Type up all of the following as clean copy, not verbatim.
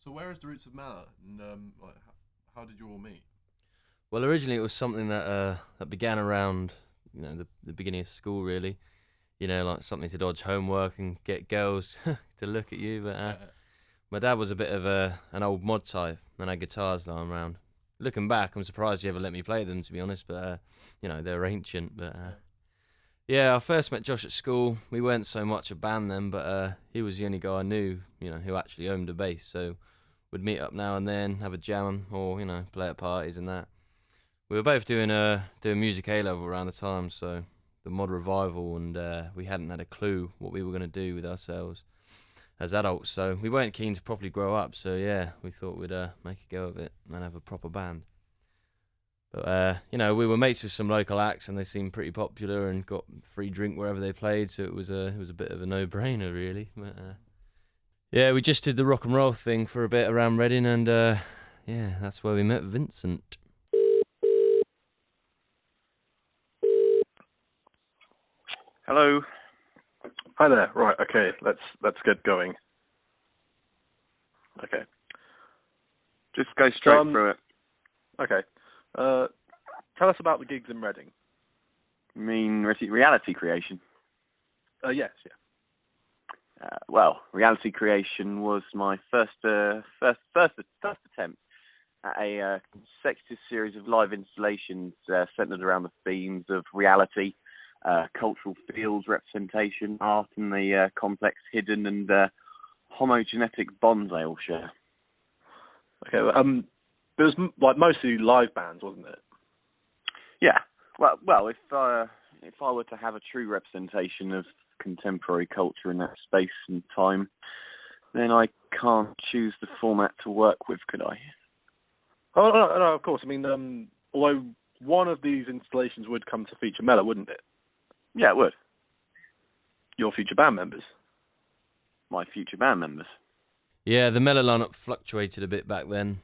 So where is the roots of Mallet? And how did you all meet? Well, originally it was something that began around the beginning of school, really. Like something to dodge homework and get girls to look at you. But my dad was a bit of an old mod type and had guitars lying around. Looking back, I'm surprised he ever let me play them, to be honest. But they're ancient. But yeah, I first met Josh at school. We weren't so much a band then, but he was the only guy I knew, who actually owned a bass. So we'd meet up now and then, have a jam, or play at parties and that. We were both doing music A level around the time, so the mod revival, and we hadn't had a clue what we were going to do with ourselves as adults. So we weren't keen to properly grow up. So yeah, we thought we'd make a go of it and have a proper band. But we were mates with some local acts, and they seemed pretty popular and got free drink wherever they played. So it was a bit of a no-brainer, really. But yeah, we just did the rock and roll thing for a bit around Reading, and yeah, that's where we met Vincent. Hello. Hi there. Right. Okay. Let's get going. Okay. Just go straight through it. Okay. Tell us about the gigs in Reading. You mean reality creation? Yes. Yeah. Well, reality creation was my first attempt at a consecutive series of live installations centered around the themes of reality, cultural fields, representation, art, and the complex hidden and homogenetic bonds they all share. Okay. It was like mostly live bands, wasn't it? Yeah. Well, if I were to have a true representation of contemporary culture in that space and time, then I can't choose the format to work with, could I? Oh no, of course. I mean, although one of these installations would come to feature Mellor, wouldn't it? Yeah, it would. Your future band members. My future band members. Yeah, the Mellor lineup fluctuated a bit back then.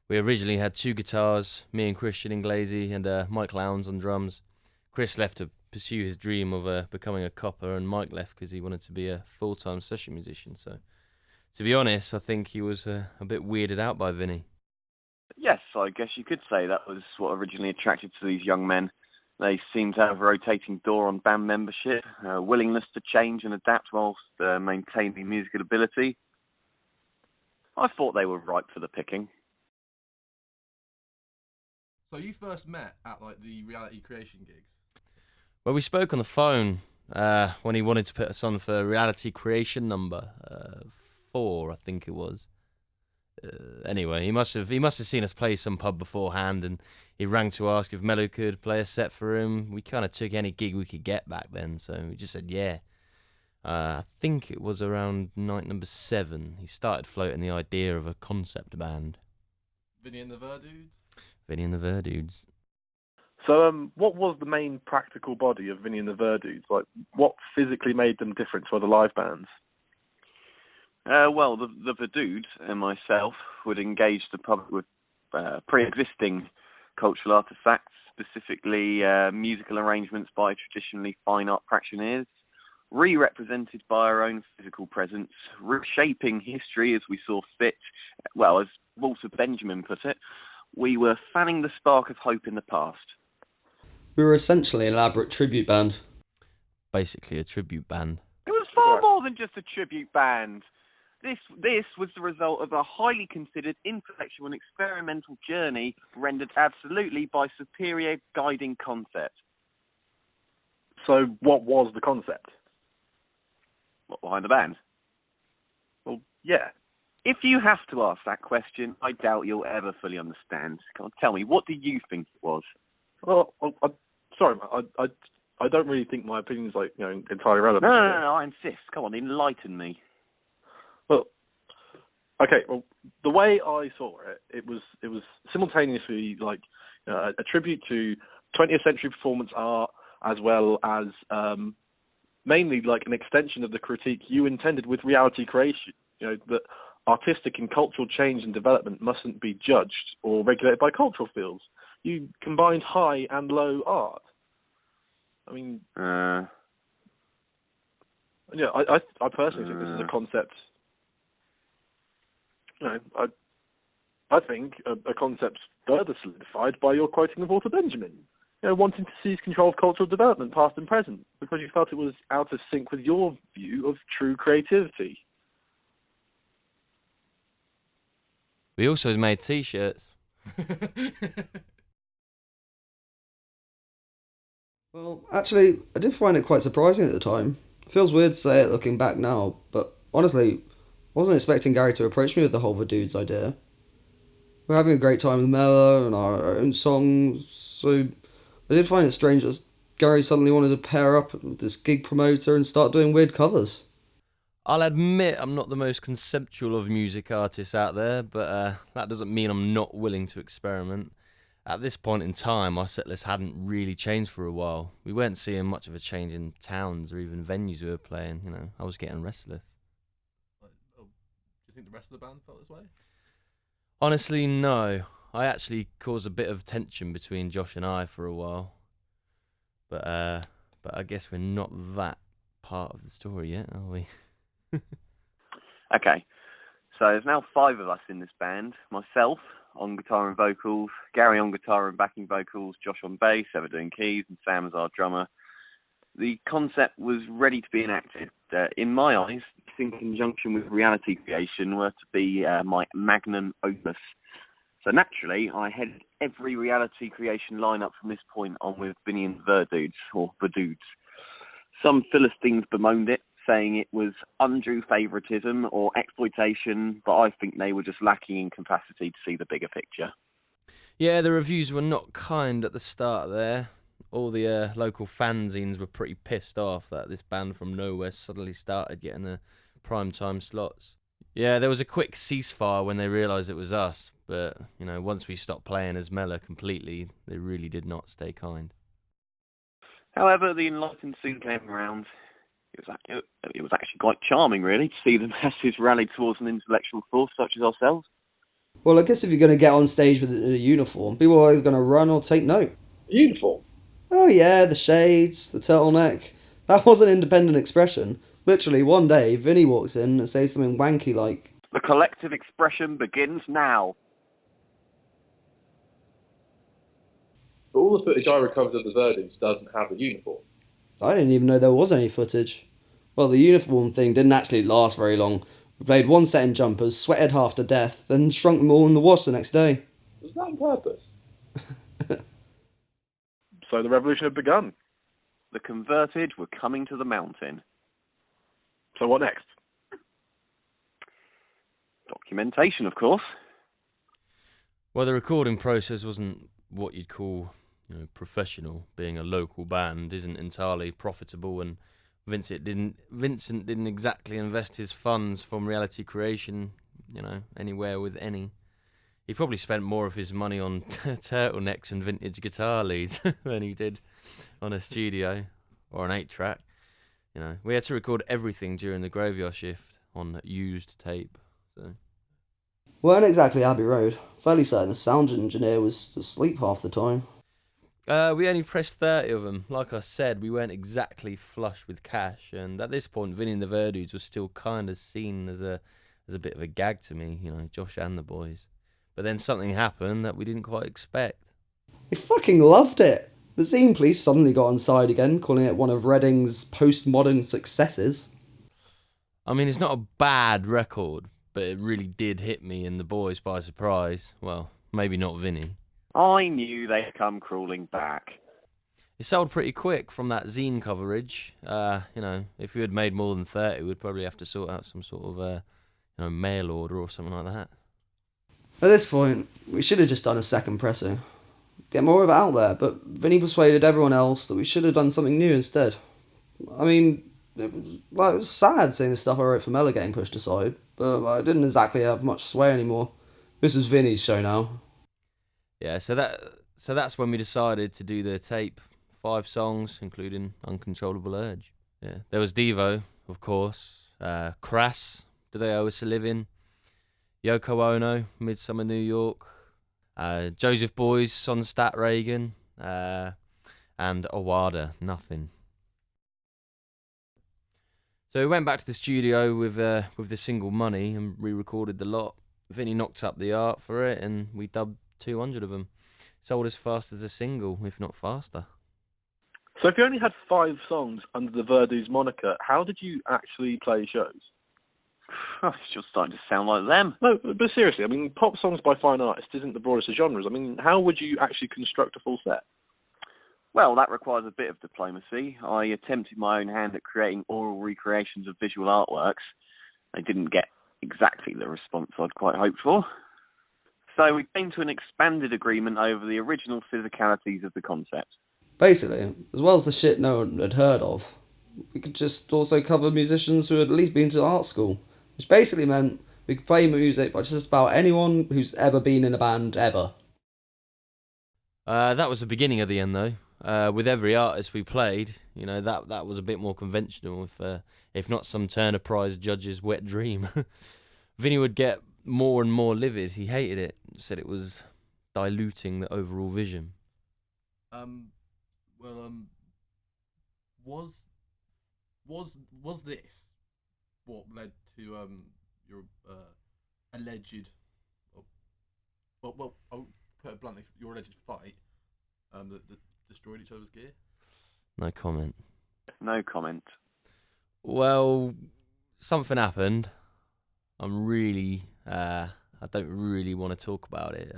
We originally had two guitars, me and Christian Inglesi, and Mike Lowndes on drums. Chris left to pursue his dream of becoming a copper, and Mike left because he wanted to be a full-time session musician. So, to be honest, I think he was a bit weirded out by Vinny. Yes, I guess you could say that was what originally attracted to these young men. They seemed to have a rotating door on band membership, a willingness to change and adapt whilst maintaining musical ability. I thought they were ripe for the picking. So you first met at like the reality creation gigs? Well, we spoke on the phone when he wanted to put us on for reality creation number 4, I think it was. Anyway, he must have seen us play some pub beforehand, and he rang to ask if Mello could play a set for him. We kind of took any gig we could get back then, so we just said yeah. I think it was around night number 7. He started floating the idea of a concept band. Vinny and the Verdudes? Vinny and the Verdudes. So, what was the main practical body of Vinny and the Verdudes? Like, what physically made them different to other live bands? Well, the Verdudes and myself would engage the public with pre-existing cultural artefacts, specifically musical arrangements by traditionally fine art practitioners, re-represented by our own physical presence, reshaping history as we saw fit. Well, as Walter Benjamin put it, we were fanning the spark of hope in the past. We were essentially an elaborate tribute band. Basically a tribute band. It was far more than just a tribute band. This was the result of a highly considered intellectual and experimental journey rendered absolutely by superior guiding concept. So what was the concept? What, behind the band? Well, yeah. If you have to ask that question, I doubt you'll ever fully understand. Come on, tell me, what do you think it was? Well, sorry, I don't really think my opinion's entirely relevant. No, I insist. Come on, enlighten me. Well, okay. Well, the way I saw it, it was simultaneously like a tribute to 20th century performance art, as well as mainly like an extension of the critique you intended with reality creation. That artistic and cultural change and development mustn't be judged or regulated by cultural fields. You combined high and low art. I mean, I personally think this is a concept. I think a concept's further solidified by your quoting of Walter Benjamin. Wanting to seize control of cultural development, past and present, because you felt it was out of sync with your view of true creativity. We also made T-shirts. Well, actually, I did find it quite surprising at the time. It feels weird to say it looking back now, but honestly, I wasn't expecting Gary to approach me with the whole Verdudes idea. We're having a great time with Mella and our own songs, so I did find it strange that Gary suddenly wanted to pair up with this gig promoter and start doing weird covers. I'll admit I'm not the most conceptual of music artists out there, but that doesn't mean I'm not willing to experiment. At this point in time, our set list hadn't really changed for a while. We weren't seeing much of a change in towns or even venues we were playing. I was getting restless. Do you think the rest of the band felt this way? Honestly, no. I actually caused a bit of tension between Josh and I for a while. But I guess we're not that part of the story yet, are we? Okay, so there's now 5 of us in this band. Myself on guitar and vocals, Gary on guitar and backing vocals, Josh on bass, Ever doing keys, and Sam as our drummer. The concept was ready to be enacted. In my eyes, in conjunction with reality creation, were to be my magnum opus. So naturally, I headed every reality creation lineup from this point on with Vinny and Verdudes, or Verdudes. Some Philistines bemoaned it, saying it was undue favouritism or exploitation, but I think they were just lacking in capacity to see the bigger picture. Yeah, the reviews were not kind at the start there. All the local fanzines were pretty pissed off that this band from nowhere suddenly started getting the prime time slots. Yeah, there was a quick ceasefire when they realised it was us, but, once we stopped playing as Mella completely, they really did not stay kind. However, the enlightened soon came around. It was actually quite charming, really, to see the masses rally towards an intellectual force such as ourselves. Well, I guess if you're going to get on stage with a uniform, people are either going to run or take note. A uniform? Oh yeah, the shades, the turtleneck. That was an independent expression. Literally, one day, Vinny walks in and says something wanky like, "The collective expression begins now." But all the footage I recovered of the Verdudes doesn't have the uniform. I didn't even know there was any footage. Well, the uniform thing didn't actually last very long. We played one set in jumpers, sweated half to death, then shrunk them all in the wash the next day. Was that on purpose? So the revolution had begun. The converted were coming to the mountain. So what next? Documentation, of course. Well, the recording process wasn't what you'd call, professional. Being a local band isn't entirely profitable, and Vincent didn't exactly invest his funds from reality creation, anywhere with any. He probably spent more of his money on turtlenecks and vintage guitar leads than he did on a studio or an 8-track. We had to record everything during the graveyard shift on used tape. So. Weren't exactly Abbey Road. Fairly certain the sound engineer was asleep half the time. We only pressed 30 of them. Like I said, we weren't exactly flush with cash, and at this point, Vinny and the Verdudes was still kind of seen as a bit of a gag to me, Josh and the boys. But then something happened that we didn't quite expect. They fucking loved it. The scene police suddenly got on side again, calling it one of Reading's postmodern successes. I mean, it's not a bad record, but it really did hit me and the boys by surprise. Well, maybe not Vinny. I knew they'd come crawling back. It sold pretty quick from that zine coverage. If we had made more than 30, we'd probably have to sort out some sort of, mail order or something like that. At this point, we should have just done a second pressing. Get more of it out there, but Vinny persuaded everyone else that we should have done something new instead. I mean, it was sad seeing the stuff I wrote for Mella getting pushed aside, but I didn't exactly have much sway anymore. This was Vinny's show now. Yeah, so that's when we decided to do the tape. 5 songs, including Uncontrollable Urge. Yeah, there was Devo, of course. Crass, Do They Owe Us a Living? Yoko Ono, Midsummer New York. Joseph Boys, Sonstat Reagan. And Owada, Nothing. So we went back to the studio with the single Money and re-recorded the lot. Vinny knocked up the art for it, and we dubbed 200 of them. Sold as fast as a single, if not faster. So if you only had 5 songs under the Verdudes moniker, how did you actually play shows? It's just starting to sound like them. No, but seriously, I mean, pop songs by fine artists isn't the broadest of genres. I mean, how would you actually construct a full set? Well, that requires a bit of diplomacy. I attempted my own hand at creating oral recreations of visual artworks. I didn't get exactly the response I'd quite hoped for. So we came to an expanded agreement over the original physicalities of the concept. Basically, as well as the shit no one had heard of, we could just also cover musicians who had at least been to art school, which basically meant we could play music by just about anyone who's ever been in a band ever. That was the beginning of the end, though. With every artist we played, you know, that was a bit more conventional, if not some Turner Prize judge's wet dream. Vinny would get more and more livid. He hated it, said it was diluting the overall vision. Was this what led to your alleged, well, I'll put it bluntly, your alleged fight that destroyed each other's gear? No comment. No comment. Well, something happened. I don't really want to talk about it.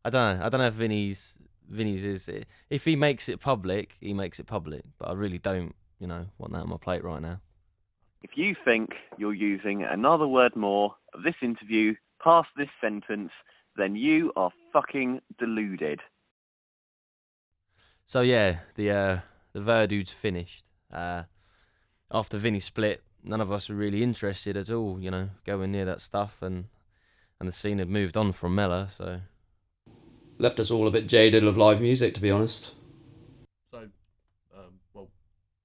I don't know. I don't know if Vinny's is. If he makes it public, he makes it public. But I really don't, want that on my plate right now. If you think you're using another word more of this interview past this sentence, then you are fucking deluded. So yeah, the Verdudes finished. After Vinny split, none of us were really interested at all, going near that stuff, and the scene had moved on from Mellor, so... Left us all a bit jaded of live music, to be honest. So, what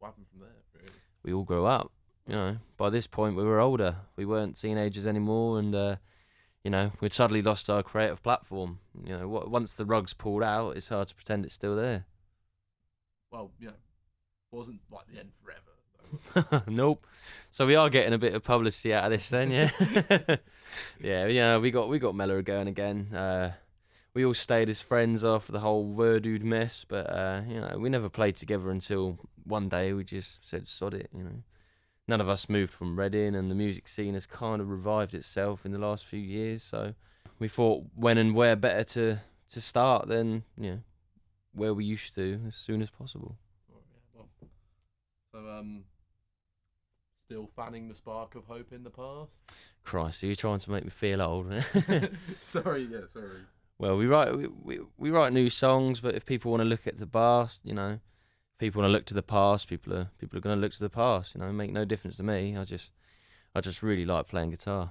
happened from there, really? We all grew up, By this point, we were older. We weren't teenagers anymore, and, we'd suddenly lost our creative platform. Once the rug's pulled out, it's hard to pretend it's still there. Well, wasn't like the end forever. Nope. So we are getting a bit of publicity out of this then, yeah? Yeah, we got Mellor going again. We all stayed as friends after the whole Verdude mess, but, we never played together until one day we just said, sod it, None of us moved from Reading, and the music scene has kind of revived itself in the last few years, so we thought when and where better to start than, where we used to, as soon as possible. So, still fanning the spark of hope in the past? Christ, are you trying to make me feel old? Sorry. Well, we write new songs, but if people want to look at the past, people want to look to the past, people are going to look to the past. It make no difference to me. I just really like playing guitar.